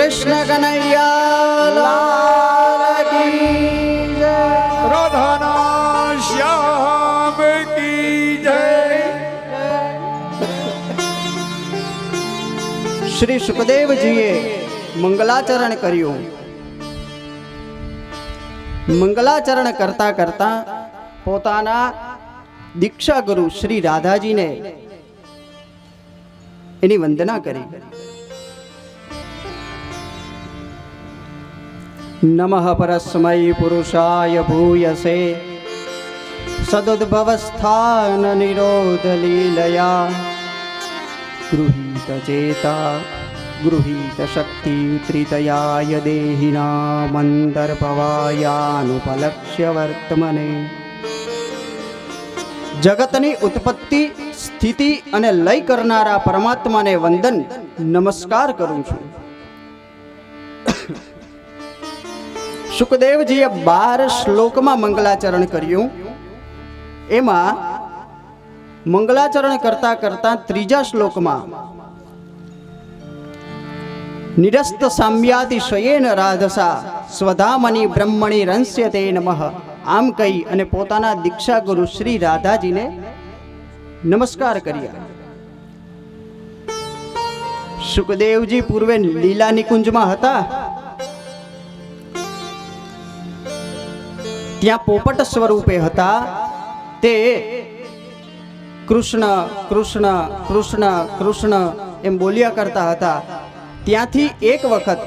કૃષ્ણ કનૈયા લાલ કી જય. રાધાના શ્યામ કી જય. શ્રી સુખદેવજીએ મંગલાચરણ કર્યું. મંગલાચરણ કરતા કરતા પોતાના દીક્ષા ગુરુ શ્રી રાધાજીને એની વંદના કરી. નમઃ પરસ્મૈ પુરુષાય ભૂયસે સદુદ્ભવસ્થાન નિરોધ લીલયા ગૃહીત ચેતા ગૃહીત શક્તિ ત્રિતયાય દેહિના મંદર્ભવાયાનુપલક્ષ્ય વર્તમને. જગતની ઉત્પત્તિ સ્થિતિ અને લય કરનારા પરમાત્માને વંદન નમસ્કાર કરું છું. સુખદેવજીએ 12 શ્લોકમાં મંગલાચરણ કર્યું. એમાં મંગલાચરણ કરતા કરતા ત્રીજા શ્લોકમાં નિરસ્ત સામ્યાતિ શયેન રાધસા સ્વધામની બ્રહ્મણી રંસ્યતે નમઃ આમ કહી અને પોતાના દીક્ષા ગુરુ શ્રી રાધાજીને નમસ્કાર કર્યા. સુખદેવજી પૂર્વે લીલા નિકુંજમાં હતા. ત્યાં પોપટ સ્વરૂપે હતા. તે કૃષ્ણ કૃષ્ણ કૃષ્ણ કૃષ્ણ એમ બોલ્યા કરતા હતા. ત્યાંથી એક વખત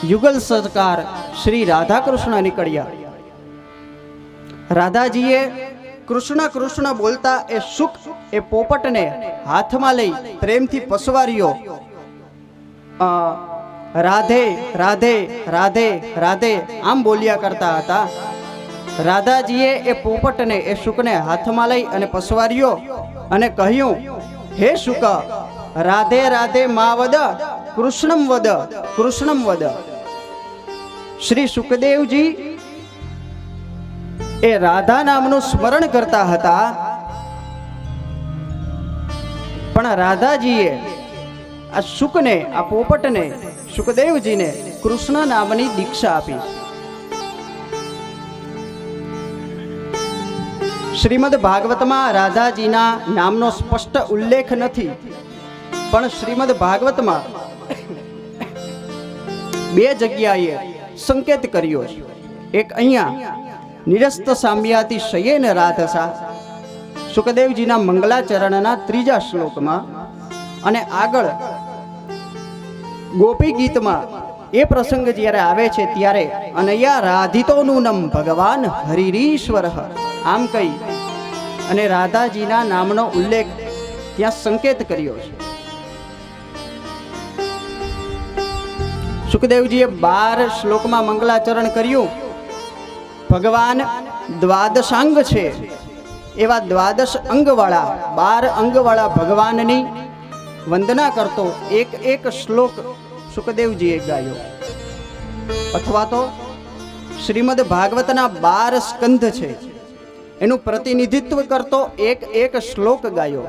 યુગલ સરકાર શ્રી રાધા કૃષ્ણ નીકળ્યા. રાધાજીએ કૃષ્ણ કૃષ્ણ બોલતા એ સુખ એ પોપટને હાથમાં લઈ પ્રેમથી પસવાર્યો. રાધે રાધે રાધે રાધે આમ બોલ્યા કરતા હતા. રાધાજીએ એ પોપટને એ શુકને હાથમાં લઈ અને પસવાર્યો અને કહ્યું, હે શુક, રાધે રાધે મા વદ કૃષ્ણમ વદ કૃષ્ણમ વદ. શ્રી સુખદેવજી એ રાધા નામનું સ્મરણ કરતા હતા. પણ રાધાજીએ આ શુકને આ પોપટને સુખદેવજીને કૃષ્ણ નામની દીક્ષા આપી. શ્રીમદ ભાગવતમાં રાધાજીના નામનો સ્પષ્ટ ઉલ્લેખ નથી, પણ શ્રીમદ ભાગવતમાં 2 જગ્યાએ સંકેત કર્યો છે. એક અહીંયા નિરસ્ત સામ્યાતિ શયેન રાધસા સુખદેવજીના મંગલાચરણના 3જા શ્લોકમાં, અને આગળ ગોપી ગીતમાં એ પ્રસંગ જ્યારે આવે છે ત્યારે અનયા રાધિતો નૂનમ ભગવાન હરિરીશ્વર આમ કહી અને રાધાજીના નામનો ઉલ્લેખ ત્યાં સંકેત કર્યો છે. સુખદેવજીએ 12 શ્લોકમાં મંગલાચરણ કર્યું. ભગવાન દ્વાદશાંગ છે એવા 12 અંગવાળા 12 અંગવાળા ભગવાનની વંદના કરતો એક શ્લોક સુખદેવજીએ ગાયો. અથવા તો શ્રીમદ ભાગવતના 12 સ્કંધ છે એનું પ્રતિનિધિત્વ કરતો એક શ્લોક ગાયો.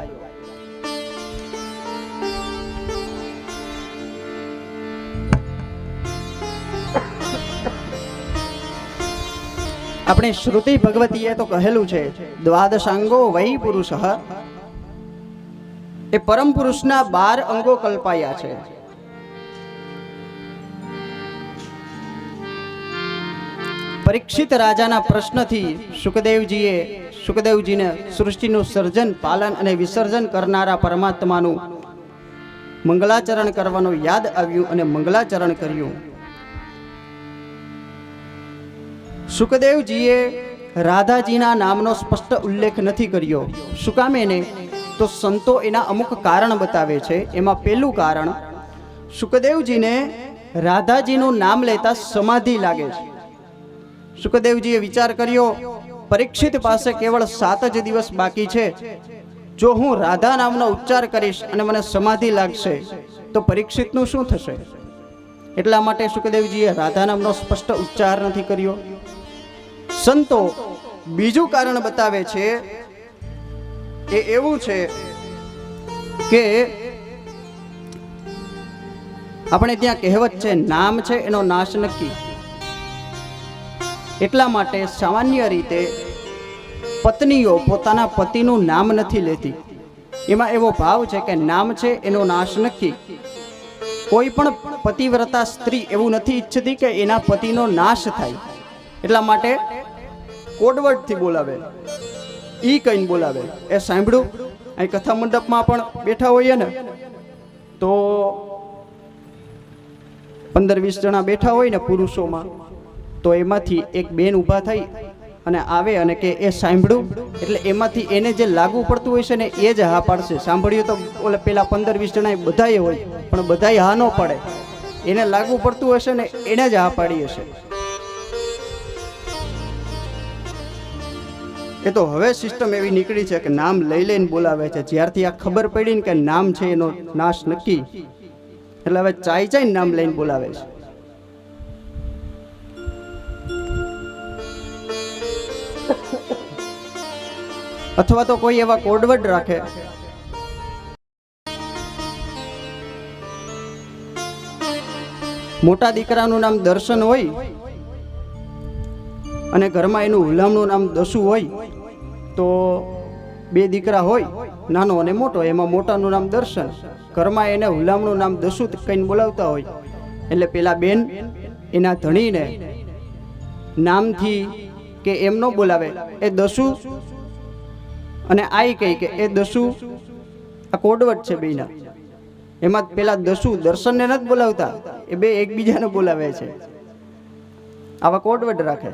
આપણે શ્રુતિ ભગવતીએ તો કહેલું છે, દ્વાદશાંગો વૈ પુરુષ, એ પરમ પુરુષના 12 અંગો કલ્પાયા છે. પરીક્ષિત રાજાના પ્રશ્નથી સુખદેવજીને સૃષ્ટિનું સર્જન, પાલન અને વિસર્જન કરનારા પરમાત્માનું મંગલાચરણ કરવાનું યાદ આવ્યું અને મંગલાચરણ કર્યું. સુખદેવજીએ રાધાજીના નામનો સ્પષ્ટ ઉલ્લેખ નથી કર્યો. શું કામ? એને તો સંતો એના અમુક કારણ બતાવે છે. એમાં પહેલું કારણ, સુખદેવજીને રાધાજીનું નામ લેતા સમાધિ લાગે છે. સુખદેવજીએ વિચાર કર્યો, પરીક્ષિત પાસે કેવળ 7 જ દિવસ બાકી છે. જો હું રાધા નામનો ઉચ્ચાર કરીશ અને મને સમાધિ લાગશે તો પરીક્ષિતનું શું થશે? એટલા માટે સુખદેવજીએ રાધા નામનો સ્પષ્ટ ઉચ્ચાર નથી કર્યો. સંતો બીજું કારણ બતાવે છે એ એવું છે કે આપણે ત્યાં કહેવત છે, નામ છે એનો નાશ નક્કી. એટલા માટે સામાન્ય રીતે પત્નીઓ પોતાના પતિનું નામ નથી લેતી. એમાં એવો ભાવ છે કે નામ છે એનો નાશ નક્કી. કોઈ પણ પતિવ્રતા સ્ત્રી એવું નથી ઈચ્છતી કે એના પતિનો નાશ થાય. એટલા માટે કોડવર્ડથી બોલાવે, ઈ કહીને બોલાવે. એ સાંભળ્યું, અહીં કથા મંડપમાં પણ બેઠા હોઈએ ને તો 15-20 જણા બેઠા હોય ને પુરુષોમાં, તો એમાંથી એક બેન ઊભા થઈ અને આવે અને કે એ સાંભળ્યું, એટલે એમાંથી એને જે લાગુ પડતું હોય છે ને એ જ હા પાડશે. સાંભળ્યું તો ઓલે પેલા 15-20 જણા બધાએ હોય, પણ બધાએ હા ન પડે. એને લાગુ પડતું હશે ને એને જ હા પાડી હશે. એ તો હવે સિસ્ટમ એવી નીકળી છે કે નામ લઈ લઈને બોલાવે છે. જ્યારથી આ ખબર પડી ને કે નામ છે એનો નાશ નક્કી, એટલે હવે ચાઈ નામ લઈને બોલાવે છે. અથવા તો કોઈ એવા કોડવર્ડ રાખે. મોટા દીકરાનું નામ દર્શન હોય અને ઘરમાં એનું હુલામણું નામ દસુ હોય, તો 2 દીકરા હોય, નાનો અને મોટો. એમાં મોટાનું નામ દર્શન, ઘરમાં એને હુલામણું નામ દસુ કહીને બોલાવતા હોય. એટલે પેલા બેન એના ધણીને નામથી કે એમ ન બોલાવે, એ દસુ અને આઈ કહી કે એ દસુ. આ કોડવર્ડ છે બેના. એમાં પેલા દસુ દર્શનને નથી બોલાવતા, એ બે એકબીજાને બોલાવે છે. આવા કોડવર્ડ રાખે.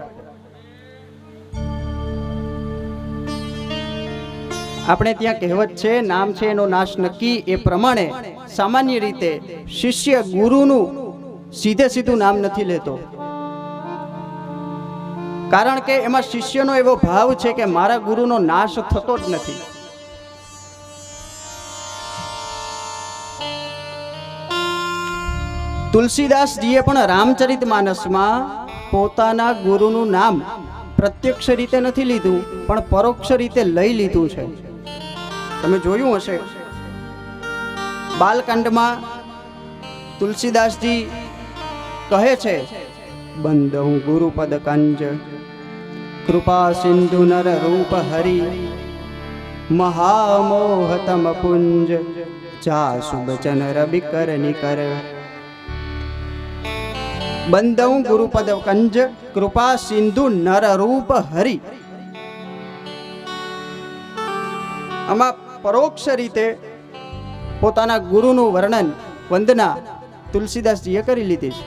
આપણે ત્યાં કહેવત છે, નામ છે એનો નાશ નક્કી. એ પ્રમાણે સામાન્ય રીતે શિષ્ય ગુરુનું સીધું નામ નથી લેતો. કારણ કે એમાં શિષ્યનો એવો ભાવ છે કે મારા ગુરુનો નાશ થતો જ નથી. તુલસીદાસજીએ પણ રામચરિતમાનસમાં પોતાના ગુરુનું નામ પ્રત્યક્ષ રીતે નથી લીધું, પણ પરોક્ષ રીતે લઈ લીધું છે. તમે જોયું હશે, બાલકાંડમાં તુલસીદાસજી કહે છે, બંધું ગુરુપદ કંજ કૃપા સિંધુ નર રૂપ હરિ મહામોહતમ પુંજ જાસુ બચન રવિ કર નિકર. બંધું ગુરુપદ કંજ કૃપા સિંધુ નર રૂપ હરિ. આમાં પરોક્ષ રીતે પોતાના ગુરુનું વર્ણન, વંદના તુલસીદાસજીએ કરી લીધી છે.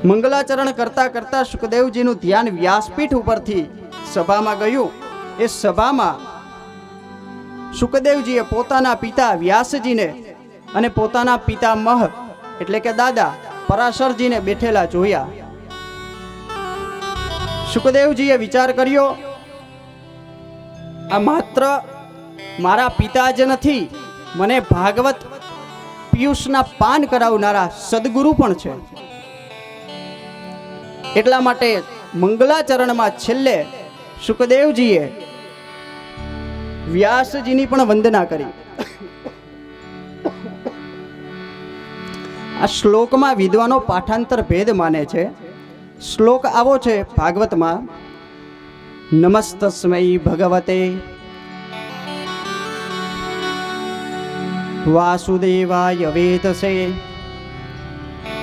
મંગલાચરણ કરતા કરતા સુખદેવજીનું ધ્યાન વ્યાસપીઠ ઉપરથી સભામાં ગયું. એ સભામાં સુખદેવજીએ પોતાના પિતા વ્યાસજીને અને પોતાના પિતામહ એટલે કે દાદા પરાશરજીને બેઠેલા જોયા. સુખદેવજીએ વિચાર કર્યો, આ માત્ર મારા પિતા જ નથી, મને ભાગવત પિયુષના પાન કરાવનારા સદગુરુ પણ છે. એટલા માટે મંગલાચરણમાં છેલ્લે સુખદેવજીએ વ્યાસજીની પણ વંદના કરી. આ શ્લોકમાં વિદ્વાનો પાઠાંતર ભેદ માને છે. શ્લોક આવો છે ભાગવતમાં, નમસ્તસ્મૈ ભગવતે વાસુદેવાય વેદસે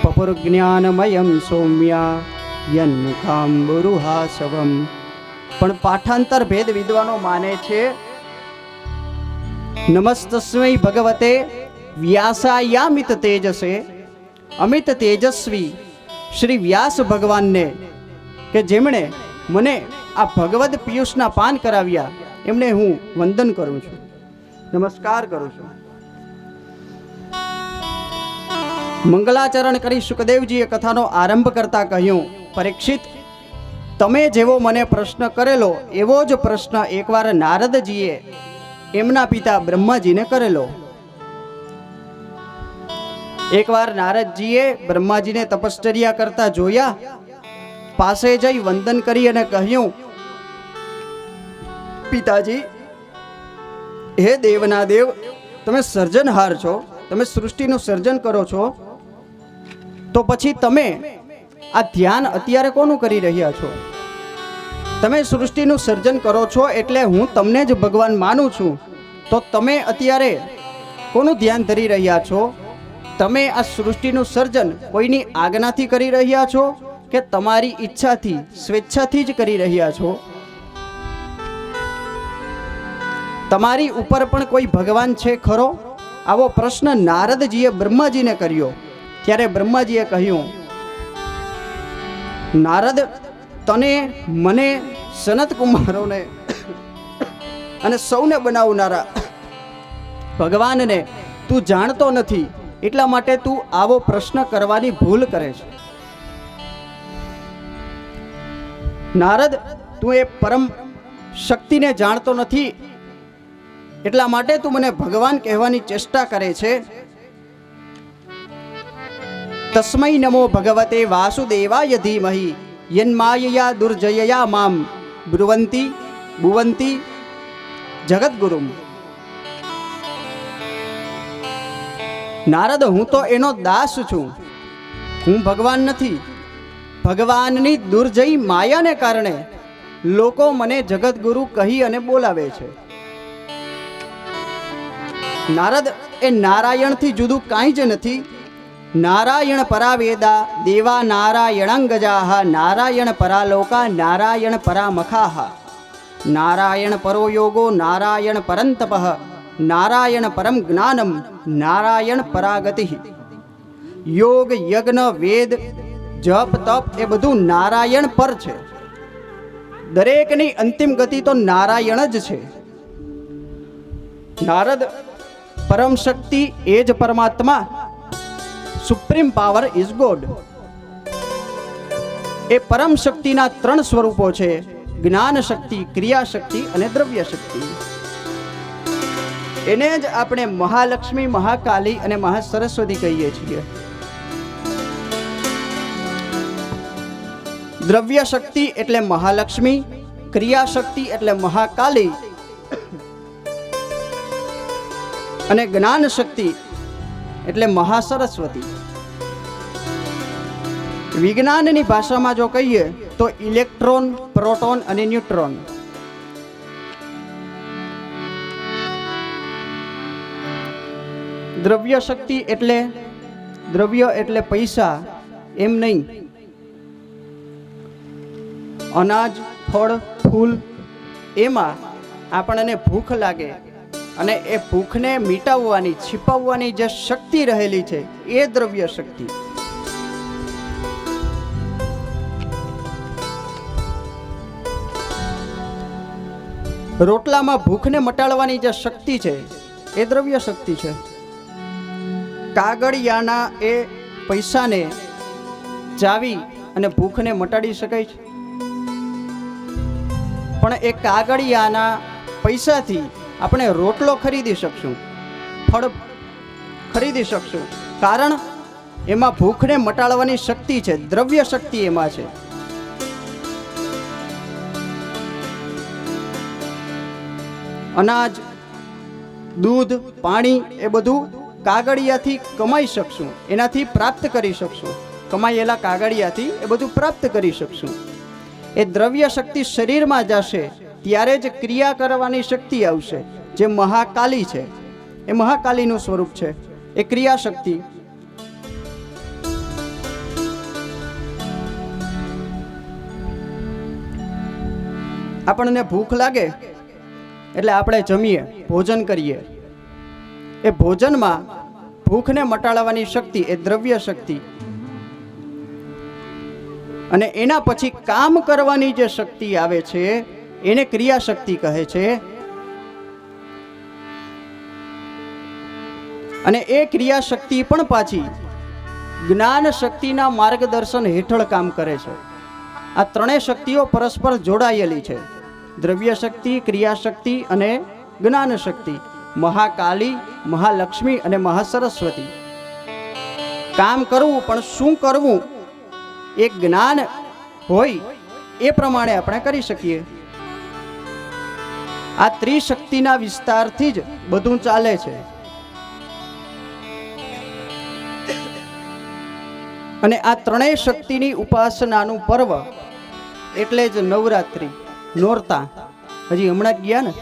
પપુર્જ્ઞાનમયં સૌમ્યા યન્મુખાંબુરુહાસવમ. પણ પાઠાંતર ભેદ વિદ્વાનો માને છે, નમસ્તસ્મૈ ભગવતે વ્યાસાયામિત તેજસે. અમિત તેજસ્વી શ્રી વ્યાસ ભગવાનને, કે જેમણે મને આ ભગવદ પિયુષના પાન કરાવ્યા, એમને હું વંદન કરું છું, નમસ્કાર કરું છું. મંગલાચરણ કરી સુખદેવજીએ કથાનો આરંભ કરતા કહ્યું, પરીક્ષિત, તમે જેવો મને પ્રશ્ન કરેલો એવો જ પ્રશ્ન એકવાર નારદજીએ એમના પિતા બ્રહ્માજીને કરેલો. એકવાર નારદજીએ બ્રહ્માજીને તપશ્ચર્યા કરતા જોયા, પાસે જઈ વંદન કરી અને કહ્યું, પિતાજી, હે દેવના દેવ, તમે સર્જનહાર છો, તમે સૃષ્ટિનું સર્જન કરો છો, તો પછી તમે આ ધ્યાન અત્યારે કોનું કરી રહ્યા છો? તમે સૃષ્ટિનું સર્જન કરો છો એટલે હું તમને જ ભગવાન માનું છું, તો તમે અત્યારે કોનું ધ્યાન ધરી રહ્યા છો? તમે આ સૃષ્ટિનું સર્જન કોઈની આજ્ઞાથી કરી રહ્યા છો કે તમારી ઈચ્છાથી, સ્વેચ્છાથી જ કરી રહ્યા છો? તમારી ઉપર પણ કોઈ ભગવાન છે ખરો? આવો પ્રશ્ન નારદજીએ બ્રહ્માજીને કર્યો. ત્યારે બ્રહ્માજીએ કહ્યું, નારદ, તને, મને, સનત કુમારોને અને સૌને બનાવનારા ભગવાનને તું જાણતો નથી, એટલા માટે તું આવો પ્રશ્ન કરવાની ભૂલ કરે છે. નારદ, તું એ પરમ શક્તિને જાણતો નથી, એટલા માટે તું મને ભગવાન કહેવાની ચેષ્ટા કરે છે. તસ્મૈ નમો ભગવતે વાસુદેવાય ધીમહિ યન્માયયા દુર્જયયા મામ બ્રુવંતી ભુવંતી જગદગુરુમ. નારદ, હું તો એનો દાસ છું, હું ભગવાન નથી. ભગવાનની દુર્જય માયાને કારણે લોકો મને જગદગુરુ કહી અને બોલાવે છે. નારદ, એ નારાયણથી જુદું કાંઈ જ નથી. નારાયણ પરા વેદા દેવા નારાયણાંગજાહ નારાયણ પરા લોકા નારાયણ પરા મખાહ નારાયણ પરો યોગો નારાયણ પરંતપઃ નારાયણ પરમ જ્ઞાનમ નારાયણ પરાગતિ. યોગ, યજ્ઞ, વેદ, જપ, તપ એ બધું નારાયણ પર છે. દરેકની અંતિમ ગતિ તો નારાયણ જ છે. નારદ, પરમ શક્તિ એ જ પરમાત્મા. Supreme power is God. એ પરમ શક્તિના 3 સ્વરૂપો છે: જ્ઞાન શક્તિ, ક્રિયા શક્તિ અને દ્રવ્ય શક્તિ. એને જ આપણે મહાલક્ષ્મી, મહાકાલી અને મહાસરસ્વતી કહીએ છીએ. દ્રવ્ય શક્તિ એટલે મહાલક્ષ્મી, ક્રિયા શક્તિ એટલે મહાકાલી અને જ્ઞાન શક્તિ એટલે મહાસરસ્વતી. વિજ્ઞાનની ભાષામાં જો કહીએ તો ઇલેક્ટ્રોન, પ્રોટોન અને ન્યુટ્રોન. દ્રવ્ય શક્તિ એટલે દ્રવ્ય એટલે પૈસા એમ નહીં. અનાજ, ફળ, ફૂલ એમાં આપણને ભૂખ લાગે અને એ ભૂખને મિટાવવાની, छिपाવવાની જે શક્તિ રહેલી છે એ દ્રવ્ય શક્તિ. રોટલામાં ભૂખને મટાડવાની જે શક્તિ છે એ દ્રવ્ય શક્તિ છે. કાગળિયાના એ પૈસાને ચાવી અને ભૂખને મટાડી શકાય છે, પણ એ કાગળિયાના પૈસાથી આપણે રોટલો ખરીદી શકશું, ફળ ખરીદી શકશું, કારણ એમાં ભૂખને મટાડવાની શક્તિ છે, દ્રવ્ય શક્તિ એમાં છે. અનાજ, દૂધ, પાણી એ બધું કાગળિયાથી કમાઈ શકશું, એનાથી પ્રાપ્ત કરી શકશું. કમાયેલા કાગળિયાથી એ બધું પ્રાપ્ત કરી શકશું. એ દ્રવ્ય શક્તિ શરીરમાં જશે ત્યારે જ ક્રિયા કરવાની શક્તિ આવશે, જે મહાકાલી છે. એ મહાકાલીનું સ્વરૂપ છે, એ ક્રિયા શક્તિ. આપણને ભૂખ લાગે એટલે આપણે જમીએ, ભોજન કરીએ. એ ભોજનમાં ભૂખને મટાડવાની શક્તિ એ દ્રવ્ય શક્તિ, અને એના પછી કામ કરવાની જે શક્તિ આવે છે એને ક્રિયા શક્તિ કહે છે. અને એ ક્રિયા શક્તિ પણ પાછી જ્ઞાન શક્તિના માર્ગદર્શન હેઠળ કામ કરે છે. આ ત્રણેય શક્તિઓ પરસ્પર જોડાયેલી છે: દ્રવ્ય શક્તિ, ક્રિયા શક્તિ અને જ્ઞાન શક્તિ. મહાકાલી, મહાલક્ષ્મી અને મહાસરસ્વતી. કામ કરવું, પણ શું કરવું એ જ્ઞાન હોય એ પ્રમાણે આપણે કરી શકીએ. આ ત્રિશક્તિના વિસ્તારથી જ બધું ચાલે છે. અને આ ત્રણેય શક્તિની ઉપાસનાનું પર્વ એટલે જ નવરાત્રિ, નોરતા. હજી હમણાં જ ગયા ને.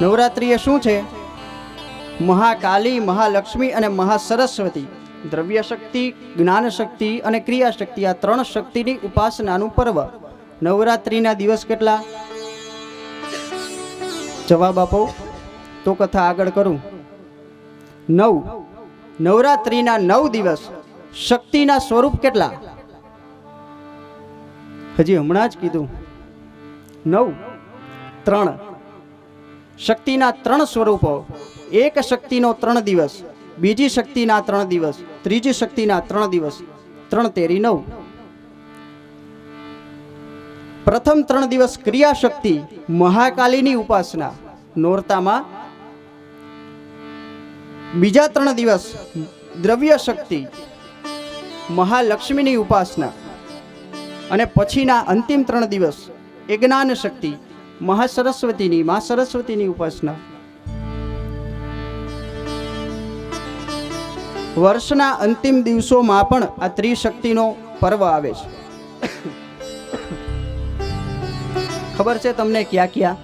નવરાત્રિ એ શું છે? મહાકાલી, મહાલક્ષ્મી અને મહાસરસ્વતી, દ્રવ્ય શક્તિ, જ્ઞાન શક્તિ અને ક્રિયા શક્તિ, આ ત્રણ શક્તિની ઉપાસનાનું પર્વ. નવરાત્રિના દિવસ કેટલા? જવાબ આપો તો કથા આગળ કરું. 9. નવરાત્રિના 9 દિવસ. શક્તિના સ્વરૂપ કેટલા? હજી હમણાં જ કીધું. 9. 3. શક્તિના 3 સ્વરૂપો. એક શક્તિનો 3 દિવસ, બીજી શક્તિના 3 દિવસ, ત્રીજી શક્તિના 3 દિવસ. 3 તેરી 9. પ્રથમ 3 દિવસ ક્રિયા શક્તિ, મહાકાલીની ઉપાસના નોરતામાં. બીજા 3 દિવસ દ્રવ્ય શક્તિ, મહાલક્ષ્મીની ઉપાસના. અને પછીના અંતિમ 3 દિવસ એ જ્ઞાન શક્તિ, મહાસરસ્વતીની, મા સરસ્વતીની ઉપાસના. વર્ષના અંતિમ દિવસોમાં પણ આ ત્રિશક્તિનો પર્વ આવે છે. ખબર છે તમને ક્યાં ક્યાં?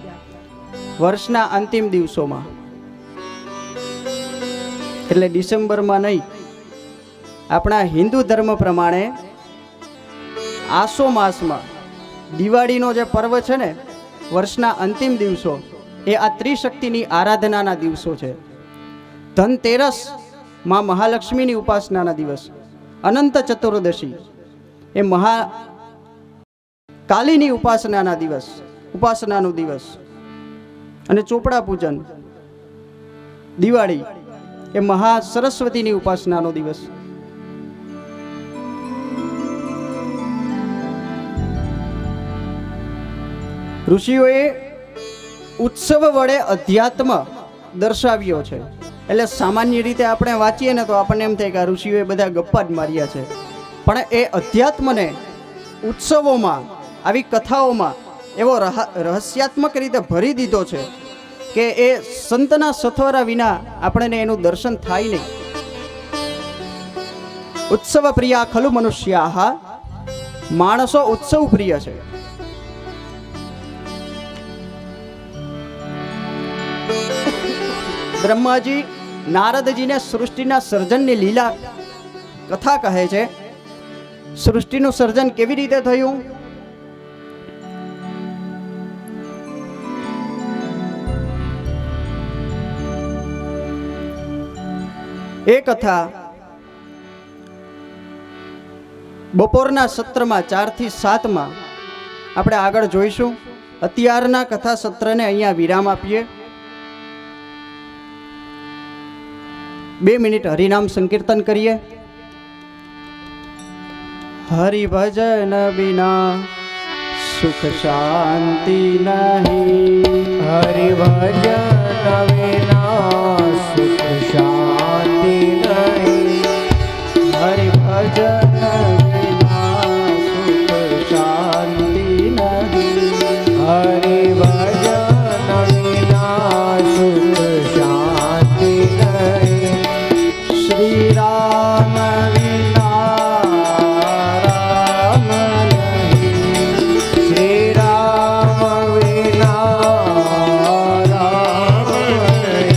વર્ષના અંતિમ દિવસોમાં, એટલે ડિસેમ્બરમાં નહીં. આપણા હિન્દુ ધર્મ પ્રમાણે આસો માસમાં દિવાળીનો જે પર્વ છે ને, વર્ષના અંતિમ દિવસો એ આ ત્રિશક્તિની આરાધનાના દિવસો છે. ધનતેરસ માં મહાલક્ષ્મીની ઉપાસનાના દિવસ. અનંત ચતુર્દશી એ મહાકાલીની ઉપાસનાના દિવસ, ઉપાસનાનો દિવસ. અને ચોપડા પૂજન, દિવાળી એ મહા સરસ્વતીની ઉપાસનાનો દિવસ. ઋષિઓએ ઉત્સવ વડે અધ્યાત્મ દર્શાવ્યો છે. એટલે સામાન્ય રીતે આપણે વાંચીએ ને તો આપણને એમ થાય કે આ ઋષિઓએ બધા ગપ્પા જ માર્યા છે. પણ એ અધ્યાત્મને ઉત્સવોમાં, આવી કથાઓમાં એવો રહસ્યાત્મક રીતે ભરી દીધો છે કે એ સંતના સથવારા વિના આપણને એનું દર્શન થાય નહીં. ઉત્સવ પ્રિયા ખલુ મનુષ્યા, માણસો ઉત્સવ પ્રિય છે. બ્રહ્માજી નારદજીને સૃષ્ટિના સર્જનની લીલા કથા કહે છે. સૃષ્ટિનું સર્જન કેવી રીતે થયું? એ કથા બપોરના સત્રમાં 4 થી 7 આપણે આગળ જોઈશું. અત્યારના કથા સત્રને અહીંયા વિરામ આપીએ. 2 મિનિટ હરિનામ સંકીર્તન કરીએ. હરિભજન વિના સુખ શાંતિ નહીં, હરિભજન વિના સુખ શાંતિ નહીં, હરિભજન વિના સુખ શાંતિ નહીં, હરિભજન વિના સુખ શાંતિ નહીં. શ્રી રામ વિના રામ નહીં, શ્રી રામ વિના રામ નહીં.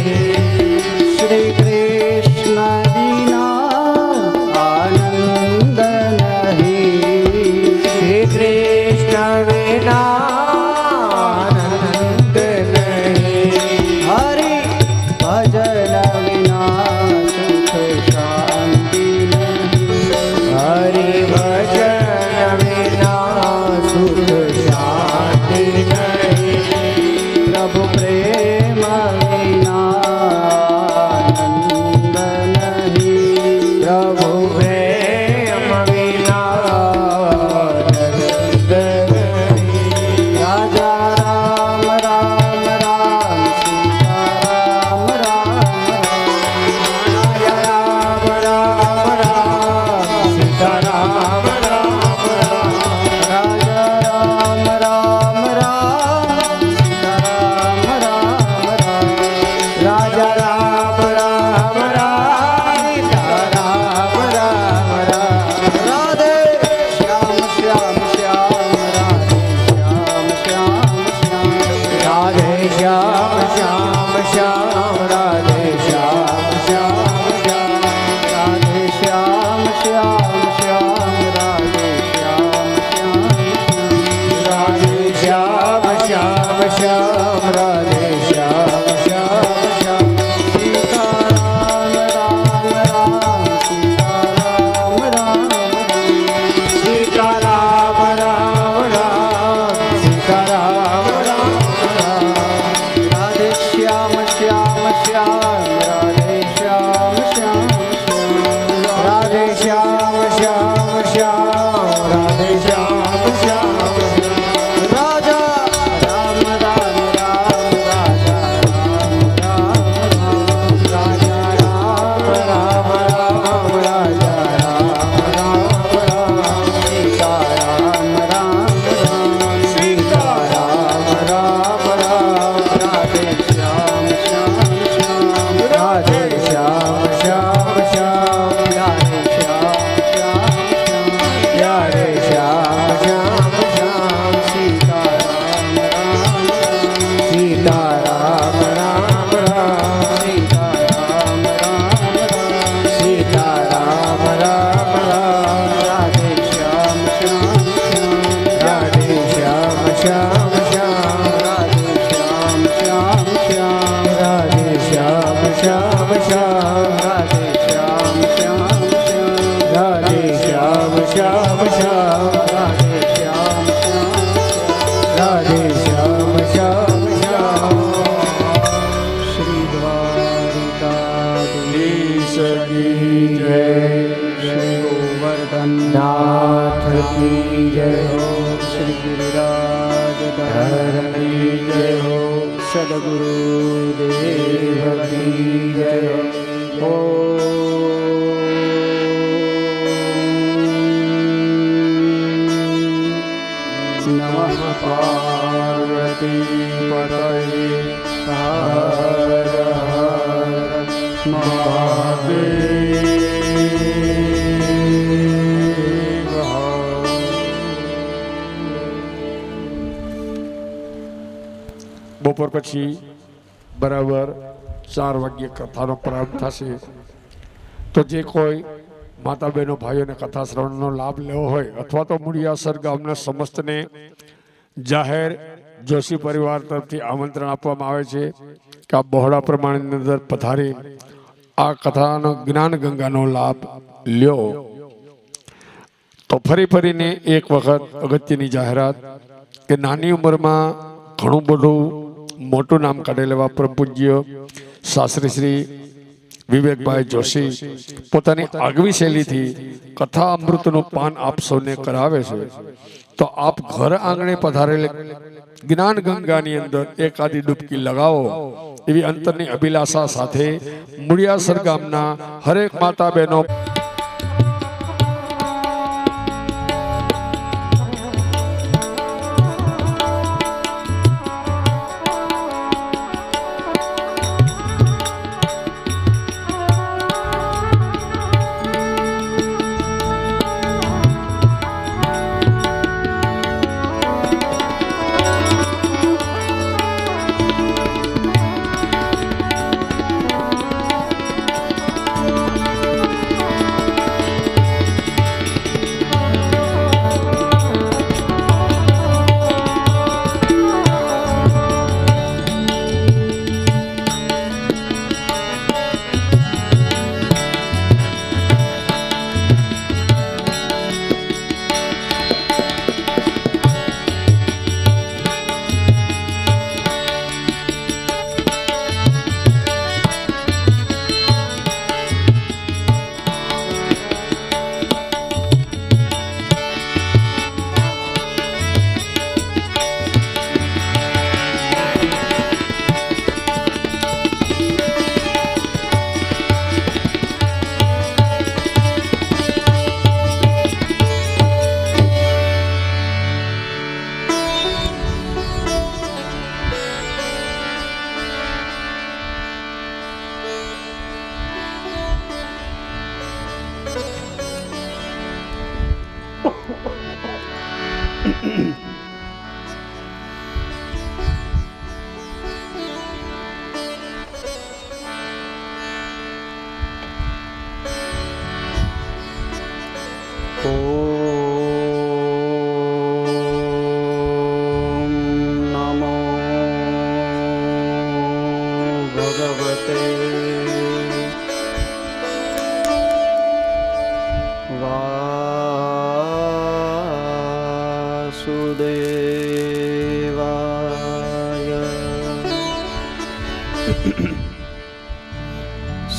શ્યામ રાધે શ્યામ શ્યામ શ્યામ રાધે શ્યામ શ્યામ શ્યામ રાધે શ્યામ શ્યામ રાજા રામ રામ રામ રાજા રામ રામ રામ રામ રામ રાજા રામ રામ સીતા રામ રામ રામ સીતા રામ રામ રામ રાધે શ્યામ શ્યામ શ્યામ રાધે શ્યામ શ્યામ શ્યામ રાધે શ્યામ શ્યામ શ્યામ યારે શ્યામ શ્યામ શ્યામ સીતા રામ રામ રામ સીતા રામ રામ રામ સીતા રામ રામ રામ સીતા રામ રામ રામ રાધે શ્યામ શ્યામ શ્યામ રાધે શ્યામ શ્યામ શ્યામ રાધે શ્યામ શ્યામ શ્યામ રાધે શ્યામ શ્યામ શ્યામ રાધે શ્યામ શ્યામ શ્યામ રાધે શ્યામ શ્યામ શ્યામ રાધે શ્યામ શ્યામ રાધે શ્યામ શ્યામ શ્યામ શ્રી દ્વારિકાધીશ કી જય શ્રી ગોવર્ધન નાથ કી જય શ્રી ગિરિરાજ ધર્મ કી જય હો સદગુરુદેવ કી જય નમઃ પાર્વતી પતયે હર હર બપોર પછી બરાબર 4 વાગ્યે કથાનો પ્રારંભ થશે. તો જે કોઈ માતા બહેનો ભાઈઓને કથા શ્રવણનો લાભ લેવો હોય અથવા તો મૂળિયાસર ગામના સમસ્તને જાહેર જોશી પરિવાર તરફથી આમંત્રણ આપવામાં આવે છે કે આ બહોળા પ્રમાણની અંદર પધારી આ કથાનો જ્ઞાન ગંગાનો લાભ લ્યો. તો ફરીને એક વખત અગત્યની જાહેરાત કે નાની ઉંમરમાં ઘણું બધું મોટું નામ કાઢેલ એવા પરમ પૂજ્ય શાસ્ત્રી શ્રી વિવેકભાઈ જોશી પોતાની આગવી શૈલીથી કથા અમૃતનું પાન આપ સૌને કરાવે છે. તો આપ ઘર આંગણે પધારેલ જ્ઞાન ગંગાની અંદર એકાદી ડૂબકી લગાવો એવી અંતરની અભિલાષા સાથે મૂળિયાસર ગામના હરેક માતા બહેનો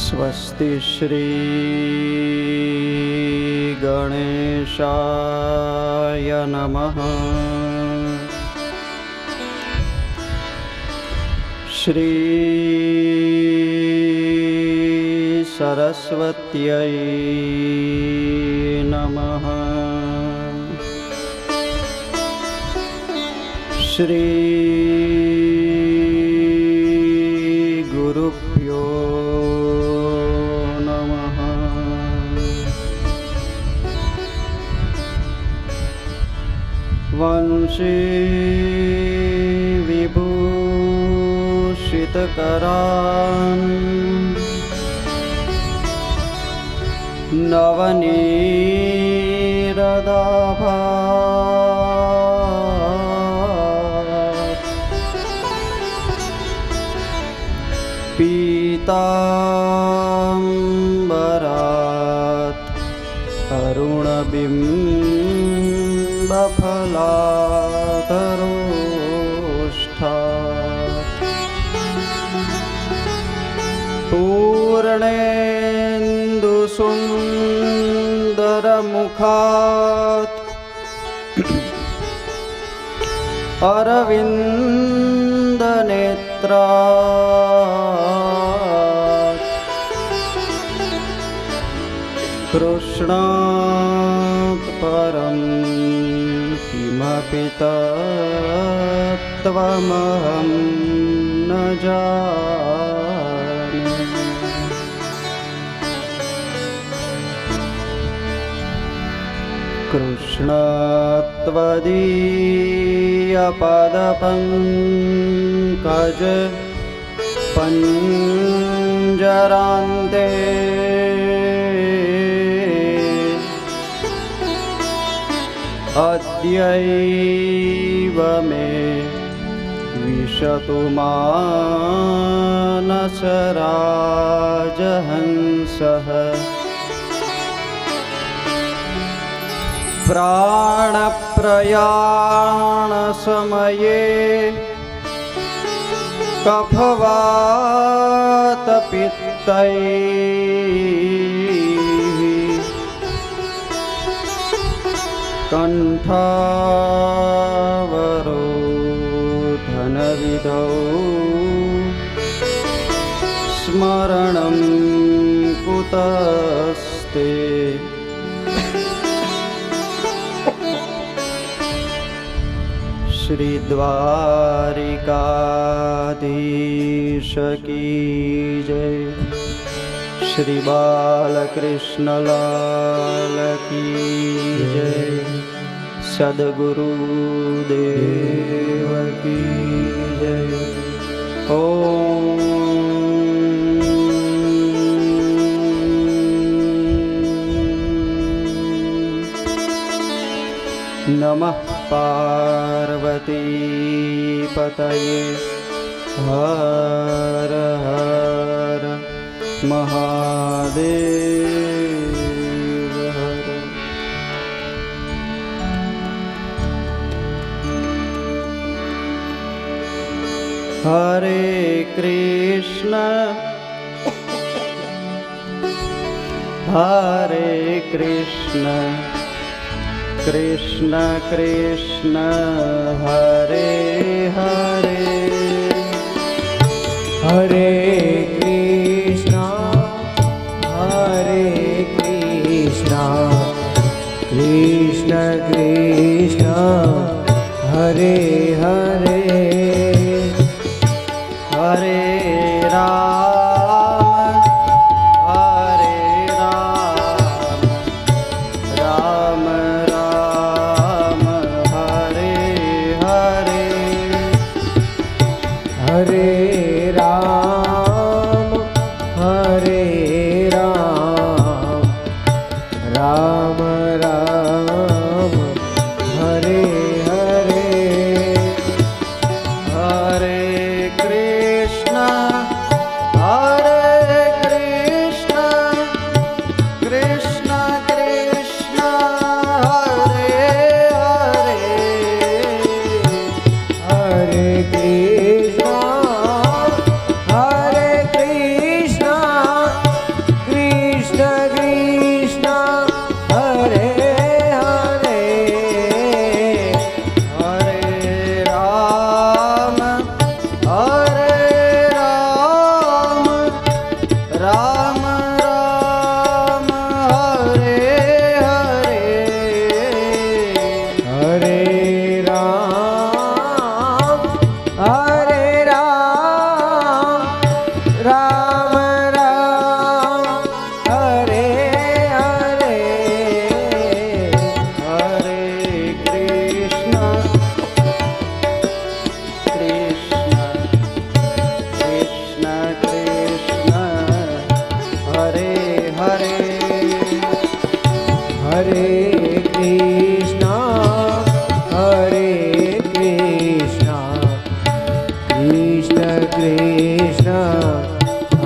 स्वस्ति श्री गणेशाय नमः। श्री सरस्वत्यै नमः। श्री गुरुभ्यो नमः। वंशी विभूषितकरान् नवनीरदाभात् पीताम्बरात् अरुणबिम्बफलातरोष्ठात् पूर्णेन्दुसुन्दरमुखात् अरविन्दनेत्रात् कृष्णात् परं किमपि तत्त्वमहं न जाने। कृष्णत्वदीयपदपङ्कज पञ्जरान्ते अद्यैव मे विशतु मानसराजहंसः। प्राणप्रयाणसमये कफवातपित्तैः कण्ठावरोधनविधौ स्मरणं कुतस्ते। श्री द्वारिकाधीश की जय। श्री बालकृष्ण लाल की जय। सद्गुरुदेव की जय। ओम नमः पार्वती पतये। हर हर महादेव हर। हरे कृष्ण हरे कृष्ण कृष्ण कृष्ण हरे हरे। हरे कृष्णा कृष्ण कृष्ण हरे हरे। हरे राम राम राम हरे हरे। हरे राम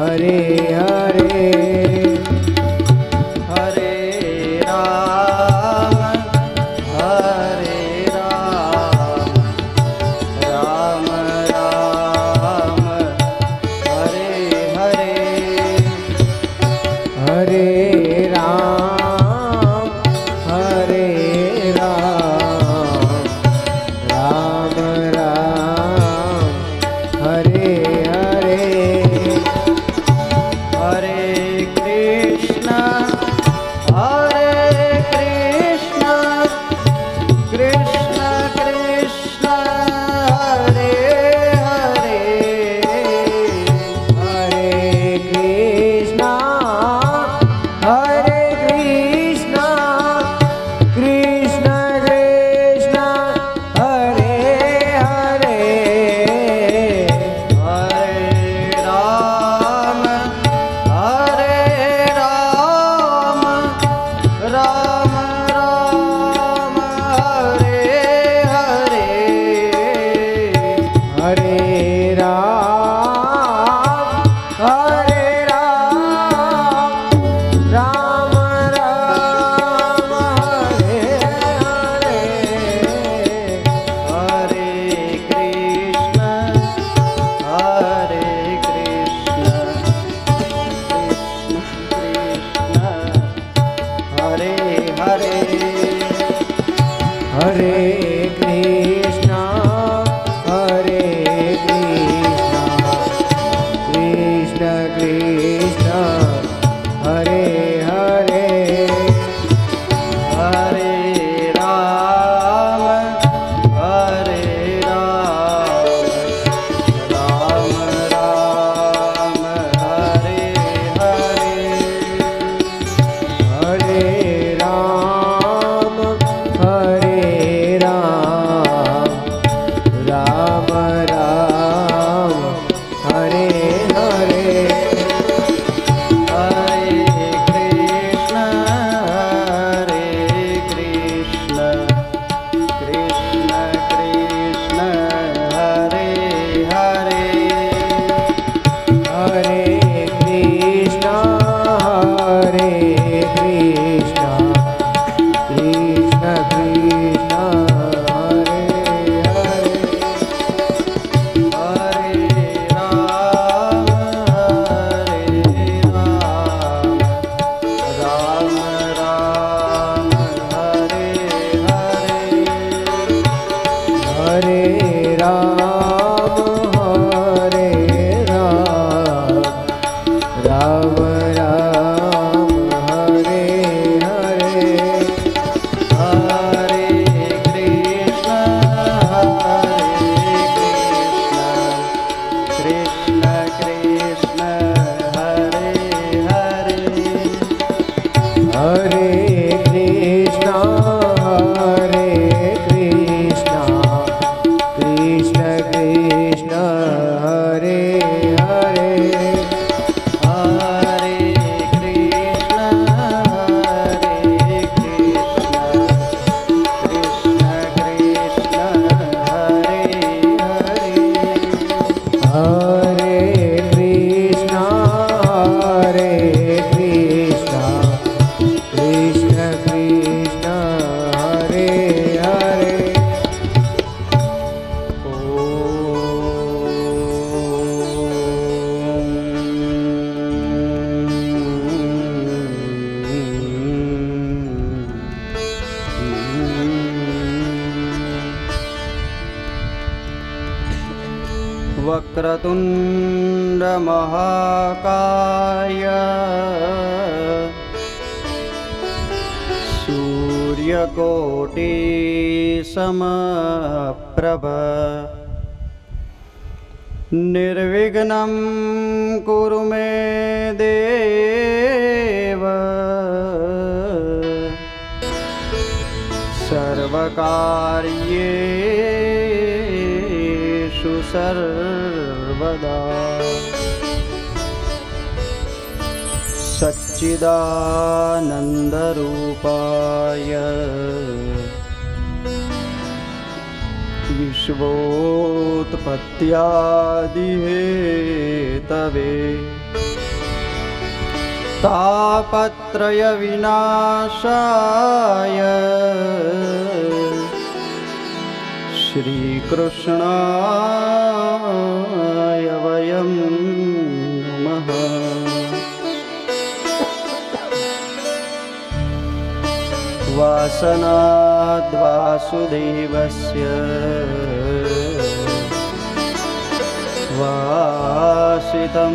હરે હરે હરે રામ હરે રામ રામ રામ હરે હરે હરે રામ હરે રામ રામ રામ હરે હરે હરે કૃષ્ણ કૃષ્ણ કૃષ્ણ હરે હરે હરે કૃષ્ણ હરે કૃષ્ણ કૃષ્ણ કૃષ્ણ હરે હરે હરે રામ રામ રામ હરે હરે હરે રામ હરે રામ રામ રામ હરે હરે હરે કૃષ્ણ કૃષ્ણ કૃષ્ણ હરે હરે હરે રામ રામ રામ હરે હરે હરે રામ હરે રામ રામ રામ હરે હરે હરે કૃષ્ણ કૃષ્ણ કૃષ્ણ હરે હરે હરે કૃષ્ણ હરે કૃષ્ણ કૃષ્ણ કૃષ્ણ હરે હરે હરે રામ રામ રામ હરે હરે હરે રામ હરે રામ રામ રામ હરે હરે હરે કૃષ્ણ કૃષ્ણ હરે હરે હરે કૃષ્ણ હરે કૃષ્ણ કૃષ્ણ કૃષ્ણ હરે હરે હરે કૃષ્ણ કૃષ્ણ કૃષ્ણ હરે હરે હરે કૃષ્ણ હરે કૃષ્ણ કૃષ્ણ કૃષ્ણ હરે હરે વક્રતુંડ મહાકાય સૂર્યકોટિ સમપ્રભ નિર્વિઘ્नं કુરુ મે દેવ સર્વકાર્યેષુ સર્વદા સચ્ચિદાનંદરૂપાય વિશ્વોત્પત્યાદિહેતવે तापत्रय विनाशाय श्रीकृष्णाय वयं नमः। वासनाद्वासुदेवस्य वासितं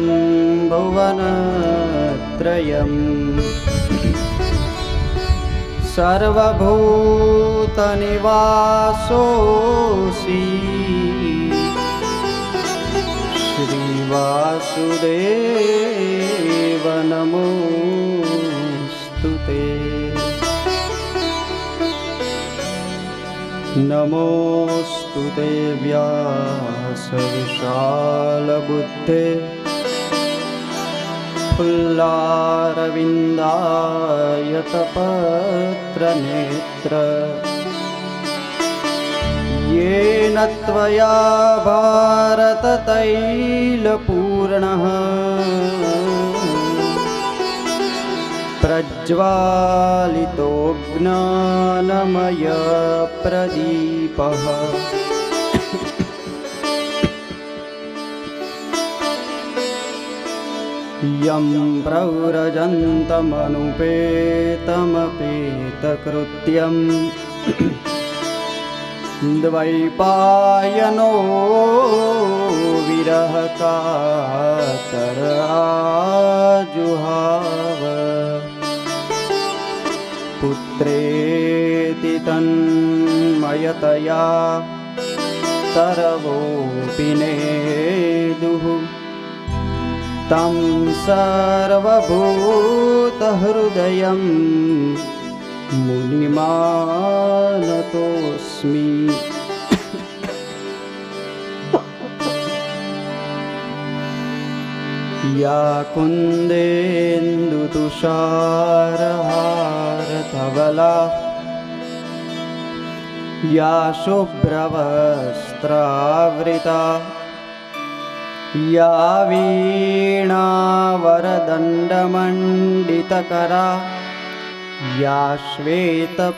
भुवनत्रयं सर्वभूतनिवासोऽसि श्रीवासुदेव नमोऽस्तु ते। नमोऽस्तु ते व्यासविशालबुद्धे फुल्लारविन्दायतपत्रनेत्र येन त्वया भारततैलपूर्णः प्रज्वालितो ज्ञानमयप्रदीपः यं प्रव्रजन्तमनुपेतमपेतकृत्यं द्वैपायनो विरहकातराजुहाव पुत्रेति तन्मयतया तरवोऽपि नेदुः तं सर्वभूतहृदयं मुनिमानतोऽस्मि। या कुन्देन्दुतुषारहारधवला या शुभ्रवस्त्रावृता या वीणावरदण्डमण्डितकरा या श्वेतपद्मासना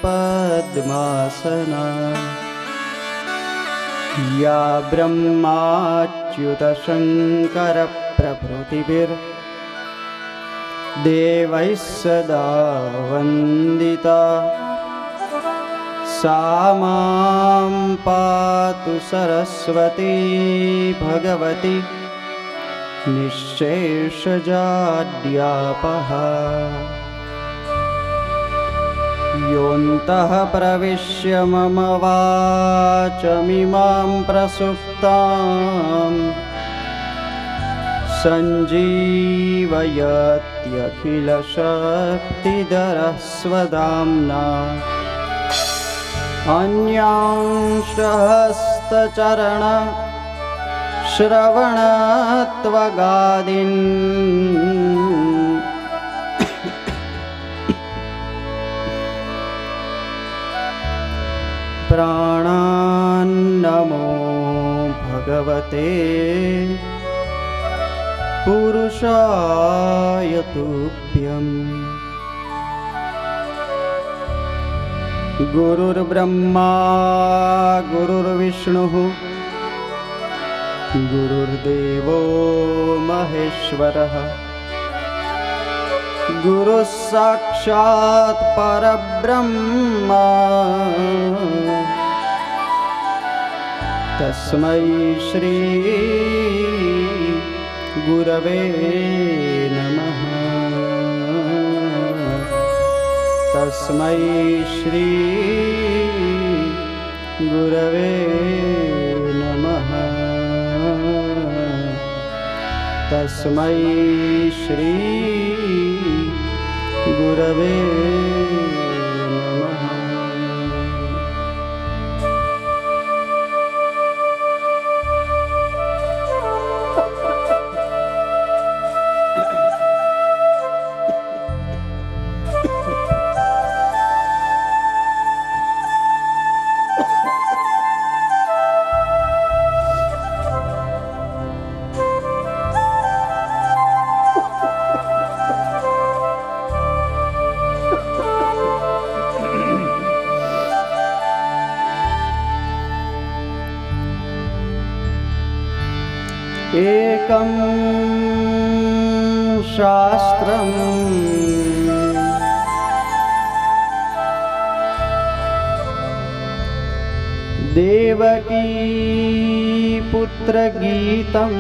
या ब्रह्माच्युतशङ्करप्रभृतिभिर्देवैः सदा वन्दिता सा मां पातु सरस्वती भगवती निःशेषजाड्यापः। योऽन्तः प्रविश्य मम वाचमिमां प्रसुप्तां सञ्जीवयत्यखिलशक्तिधरः स्वधाम्ना अन्यांशहस्तचरण श्रवणत्वगादीन् प्राणान्नमो भगवते पुरुषाय तुभ्यम्। गुरुर्ब्रह्मा गुरुर्विष्णुः गुरुर्देवो महेश्वरः गुरुः साक्षात् परब्रह्म तस्मै श्री गुरवे नमः। तस्मै श्री गुरवे नमः। तस्मै श्री गुरवे नमः। શાસ્ત્રમ દેવકી પુત્ર ગીતમ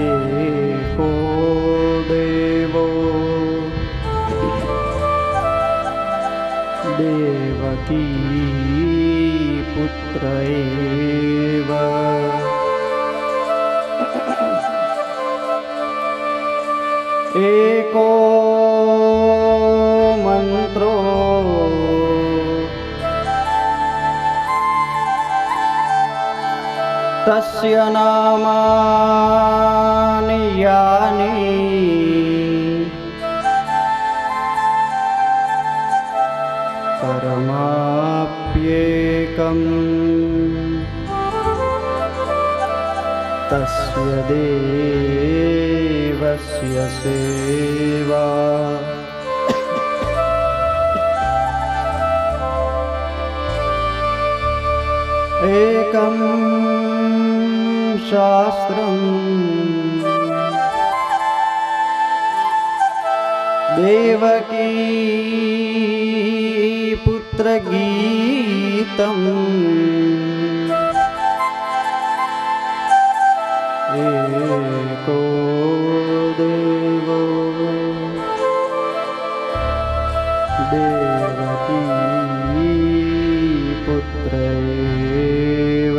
एको देवो देवकी पुत्र एव एको मंत्रो तस्य नामानि यानि कर्माप्येकम् तस्य देवस्य सेवा एकं शास्त्रम् देवकी पुत्र गीतम् एको देवो देवकी पुत्र एव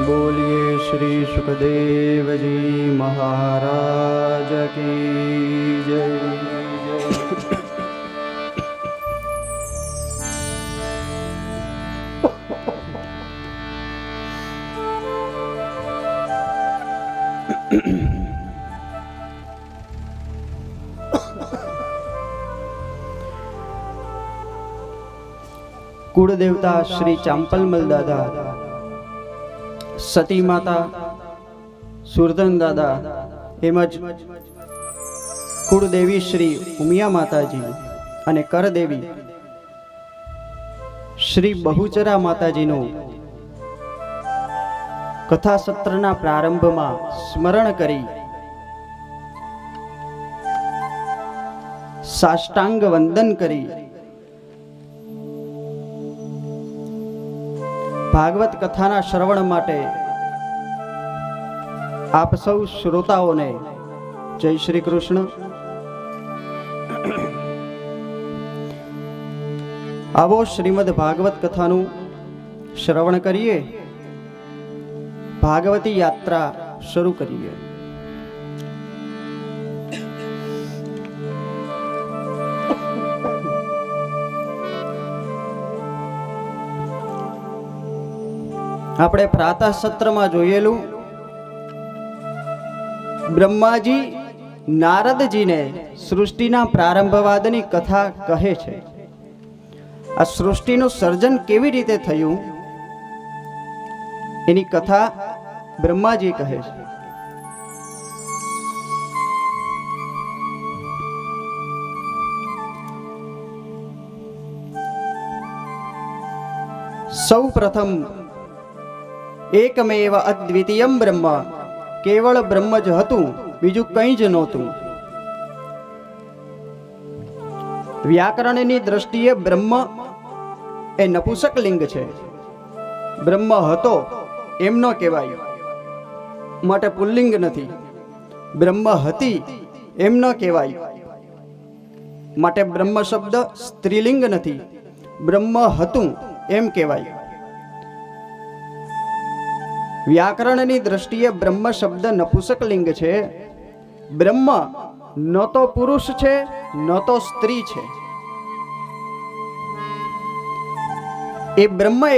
बोलिए श्री सुखदेव जी महाराज की जय जय। कुल देवता श्री चांपलमल दादा, सती माता सुरधन दादा एमज कुलदेवी श्री उमिया माताजी અને કરદેવી શ્રી બહુચરા માતાજીનું કથા સત્રના પ્રારંભમાં સ્મરણ કરી સાષ્ટાંગ વંદન કરી ભાગવત કથાના શ્રવણ માટે આપ સૌ શ્રોતાઓને જય શ્રી કૃષ્ણ। આવો શ્રીમદ ભાગવત કથાનું શ્રવણ કરીએ, ભાગવતી યાત્રા શરૂ કરીએ। આપણે પ્રાતઃ સત્રમાં જોયેલું બ્રહ્માજી નારદજીને સૃષ્ટિના પ્રારંભવાદની કથા કહે છે। આ સૃષ્ટિનું સર્જન કેવી રીતે થયું એની કથા બ્રહ્માજી કહે છે। સૌ પ્રથમ એકમેવ અદ્વિતીયમ બ્રહ્મ, કેવળ બ્રહ્મ જ હતું, બીજું કંઈ જ નહોતું। વ્યાકરણની દ્રષ્ટિએ બ્રહ્મ એ નપુંસક લિંગ છે। બ્રહ્મ હતો એમ ન કહેવાય, માટે પુલ્લિંગ નથી। બ્રહ્મ હતી એમ ન કહેવાય, માટે બ્રહ્મ શબ્દ સ્ત્રીલિંગ નથી। બ્રહ્મ હતું એમ કહેવાય। વ્યાકરણની દ્રષ્ટિએ બ્રહ્મ શબ્દ નપુંસક લિંગ છે। બ્રહ્મ ન તો પુરુષ છે ન તો સ્ત્રી છે। એ બ્રહ્મએ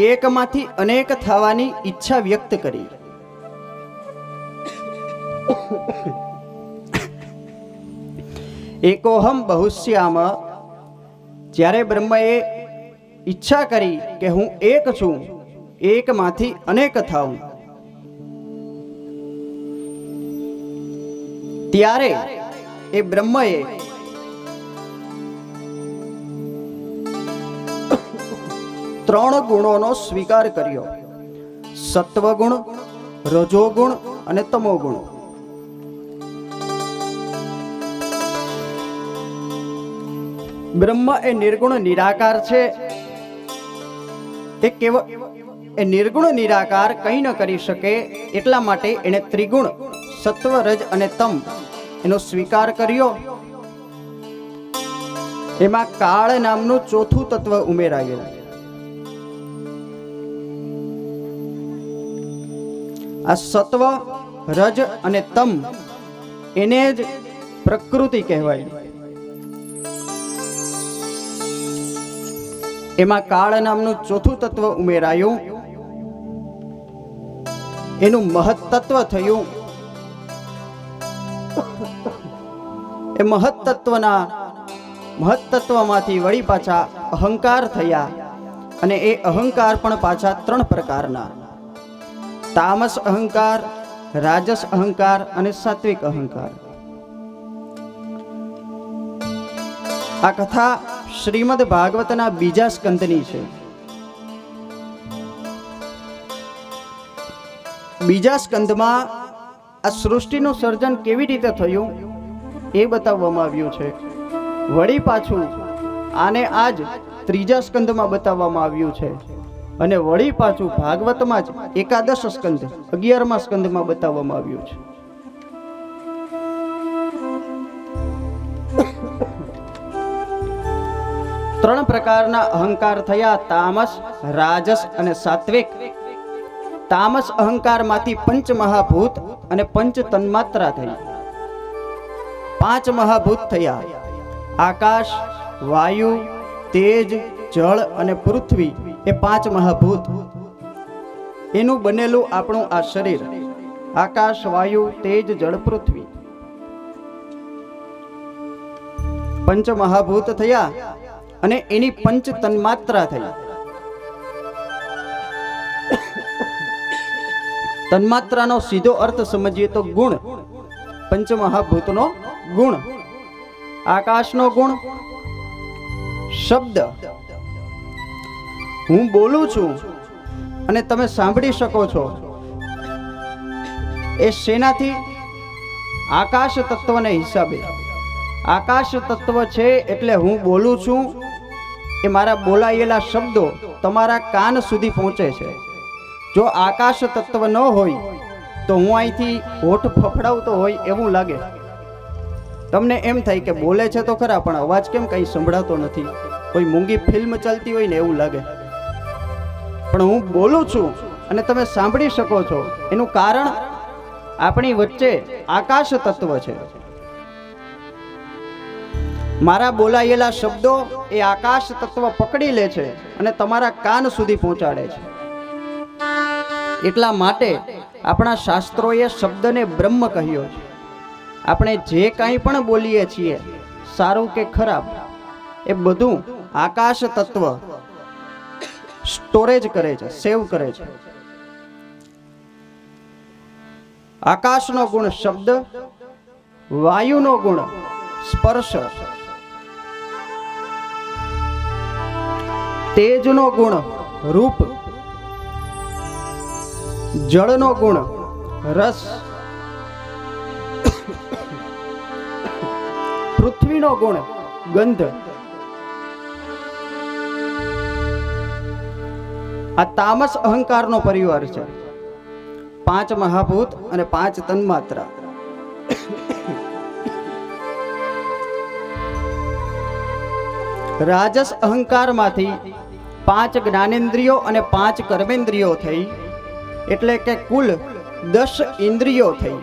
એકમાંથી અનેક થવાની ઈચ્છા વ્યક્ત કરી। એકોહમ બહુશ્યામ, જ્યારે બ્રહ્મએ ઈચ્છા કરી કે હું એક છું, એકમાંથી અનેક થાઉં, ત્યારે એ બ્રહ્મએ ત્રણ ગુણોનો સ્વીકાર કર્યો: સત્વગુણ, રજોગુણ અને તમોગુણ. બ્રહ્મ એ નિર્ગુણ નિરાકાર છે. એ નિર્ગુણ નિરાકાર કંઈ ન કરી શકે, એટલા માટે એણે ત્રિગુણ સત્વ, રજ અને તમ એનો સ્વીકાર કર્યો. એમાં કાળ નામનું ચોથું તત્વ ઉમેરાયું. આ સત્વ, રજ અને તમ એને જ પ્રકૃતિ કહેવાય. એમાં કાળ નામનું ચોથું તત્વ ઉમેરાયું. એનું મહત્તત્વ થયું. એ મહત્તત્વમાંથી વળી પાછા અહંકાર થયા. અને એ અહંકાર પણ પાછા ત્રણ પ્રકારના: તામસ અહંકાર, રાજસ અહંકાર અને સાત્વિક અહંકાર. આ કથા શ્રીમદ ભાગવતના બીજા સ્કંદની છે. બીજા સ્કંદમાં આ સૃષ્ટિનું સર્જન કેવી રીતે થયું એ બતાવવામાં આવ્યું છે. વળી પાછું આને આજ ત્રીજા સ્કંદમાં બતાવવામાં આવ્યું છે. અને વળી પાછું ભાગવતમાં જ એકાદશ સ્કંદ 11મા સ્કંદમાં બતાવવામાં આવ્યું છે. ત્રણ પ્રકારના અહંકાર થયા: તામસ, રાજસ અને સાત્વિક. તામસ અહંકારમાંથી પંચ મહાભૂત અને પંચ તન્માત્રા થઈ. 5 મહાભૂત થયા: આકાશ, વાયુ, તેજ, જળ અને પૃથ્વી. એ 5 મહાભૂત. એનું બનેલું આપણું આ શરીર. આકાશ, વાયુ, તેજ, જળ, પૃથ્વી. પંચ મહાભૂત થયા અને એની પંચ તન્માત્રા થઈ. તન્માત્રાનો સીધો અર્થ સમજીએ તો ગુણ. પંચ મહાભૂતનો ગુણ. આકાશનો ગુણ શબ્દ. હું બોલું છું અને તમે સાંભળી શકો છો. એ શેનાથી? આકાશ તત્વને હિસાબે. આકાશ તત્વ છે એટલે હું બોલું છું. એ મારા બોલાયેલા શબ્દો તમારા કાન સુધી પહોંચે છે. જો આકાશ તત્વ ન હોય તો હું અહીંથી હોઠ ફફડાવતો હોય એવું લાગે. તમને એમ થાય કે બોલે છે તો ખરા, પણ અવાજ કેમ કંઈ સંભળાતો નથી. કોઈ મૂંગી ફિલ્મ ચાલતી હોય ને એવું લાગે. પણ હું બોલું છું અને તમે સાંભળી શકો છો. એનું કારણ આપણી વચ્ચે આકાશ તત્વ છે. મારા બોલાયેલા શબ્દો એ આકાશ તત્વ પકડી લે છે અને તમારા કાન સુધી પહોંચાડે છે. એટલા માટે આપણા શાસ્ત્રોએ શબ્દને બ્રહ્મ કહ્યો છે. આપણે જે કાંઈ પણ બોલીએ છીએ, સારું કે ખરાબ, એ બધું આકાશ તત્વ સ્ટોરેજ કરે છે, સેવ કરે છે. આકાશનો ગુણ શબ્દ, વાયુનો ગુણ સ્પર્શ, તેજનો ગુણ રૂપ, જળનો ગુણ રસ, પૃથ્વીનો ગુણ ગંધ. આ તામસ અહંકારનો પરિવાર છે. 5 મહાભૂત અને 5 તન્માત્રા. રાજસ અહંકારમાંથી 5 જ્ઞાનેન્દ્રિયો અને 5 કર્મેન્દ્રિયો થઈ. એટલે કે કુલ 10 ઇન્દ્રિયો થઈ.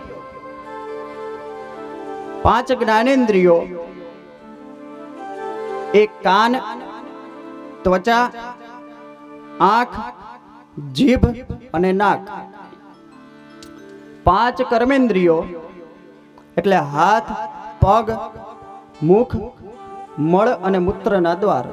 5 જ્ઞાનેન્દ્રિયો એ કાન, ત્વચા, આંખ, જીભ અને નાક. 5 કર્મેન્દ્રિયો એટલે હાથ, પગ, મુખ, મળ અને મૂત્રના દ્વાર.